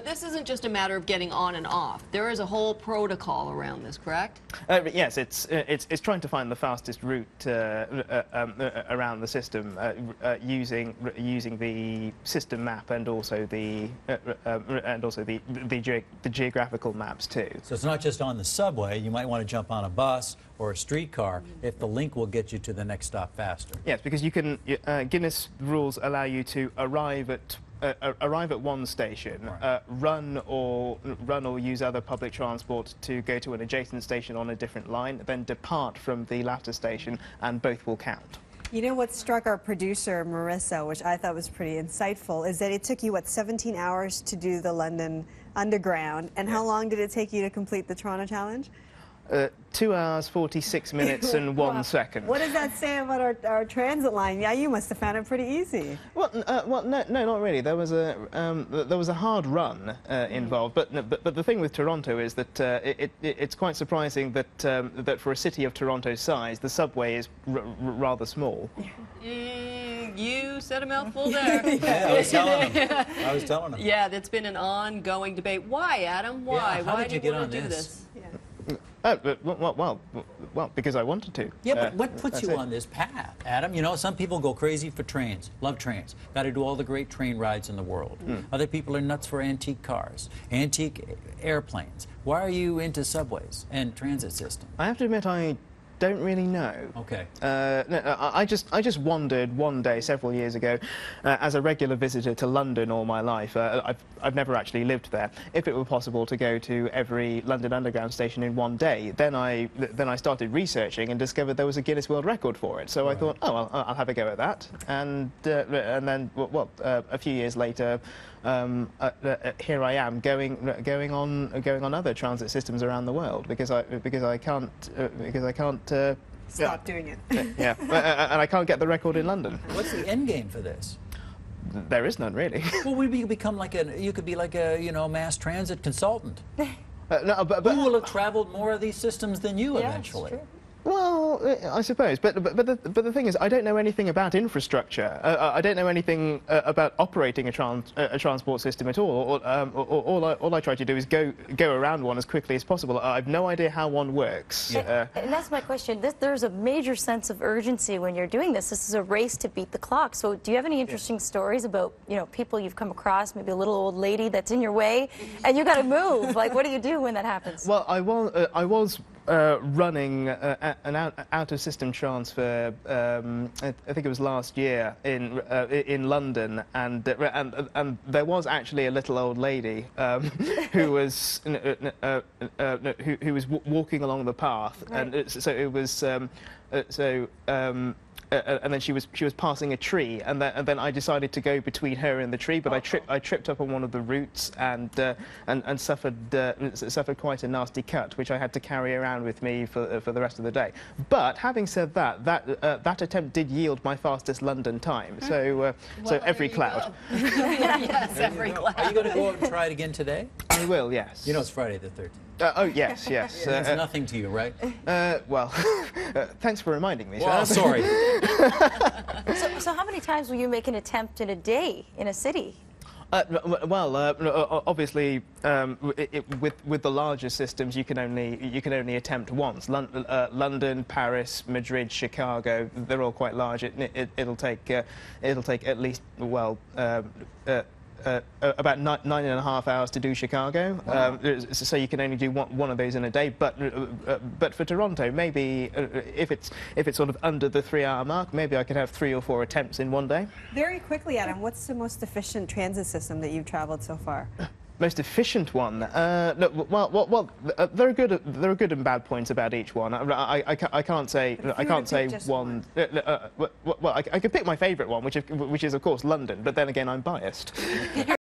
But this isn't just a matter of getting on and off. There is a whole protocol around this, correct? Yes, it's trying to find the fastest route around the system using the system map and also the geographical maps too. So it's not just on the subway. You might want to jump on a bus or a streetcar if the link will get you to the next stop faster. Yes, because you can. Guinness rules allow you to arrive at one station, Right. run or use other public transport to go to an adjacent station on a different line, then depart from the latter station, and both will count. You know what struck our producer, Marissa, which I thought was pretty insightful, is that it took you, what, 17 hours to do the London Underground, and how long did it take you to complete the Toronto Challenge? 2 hours, 46 minutes and 1 second. What does that say about our transit line? Yeah, you must have found it pretty easy. Well, no, not really. There was a hard run involved, but the thing with Toronto is that it's quite surprising that for a city of Toronto's size, the subway is rather small. You said a mouthful there. Yeah, I was telling him. Yeah, that's been an ongoing debate. Why, Adam? Why? Yeah, how Why did you do you get want to on do this? this? Well, because I wanted to. Yeah, but what puts that's you it. on this path, Adam? You know, some people go crazy for trains, love trains, got to do all the great train rides in the world. Other people are nuts for antique cars, antique airplanes. Why are you into subways and transit systems? I have to admit, I don't really know. Okay. No, I just wandered one day several years ago as a regular visitor to London all my life. I've never actually lived there. If it were possible to go to every London Underground station in one day, then I started researching and discovered there was a Guinness World Record for it. So I thought, oh, well, I'll have a go at that. And then, a few years later, here I am going on other transit systems around the world because I can't Stop doing it. yeah, and I can't get the record in London. What's the end game for this? There is none really. Well, you become like you could be like a mass transit consultant. No, Who will have traveled more of these systems than you eventually? True. Well, I suppose, but the thing is, I don't know anything about infrastructure. I don't know anything about operating a transport system at all. All I try to do is go around one as quickly as possible. I've no idea how one works. And that's my question. There's a major sense of urgency when you're doing this. This is a race to beat the clock. So, do you have any interesting stories about people you've come across, maybe a little old lady that's in your way, and you got to move? Like, what do you do when that happens? Well, I was running an out-of-system transfer. I think it was last year in London, and there was actually a little old lady who was walking along the path, right. And so it was and then she was passing a tree, and then I decided to go between her and the tree, but I tripped up on one of the roots and suffered quite a nasty cut, which I had to carry around with me for the rest of the day. But having said that, that attempt did yield my fastest London time. So so every cloud. Yes, every cloud. Are you going to go out and try it again today? I will, yes. You know it's Friday the 13th. Oh yes, yes. It's nothing to you, right? Well, thanks for reminding me. Well, sorry. So how many times will you make an attempt in a day in a city? Obviously, with the larger systems, you can only attempt once. London, Paris, Madrid, Chicago, they're all quite large. It'll take at least about 9.5 hours to do Chicago. Wow. So you can only do one of those in a day. But for Toronto, maybe if it's sort of under the 3-hour mark, maybe I could have 3 or 4 attempts in one day. Very quickly, Adam, what's the most efficient transit system that you've traveled so far? Most efficient one? No, well, there are good and bad points about each one. I can't say one. Well, I could pick my favourite one, which is of course London. But then again, I'm biased.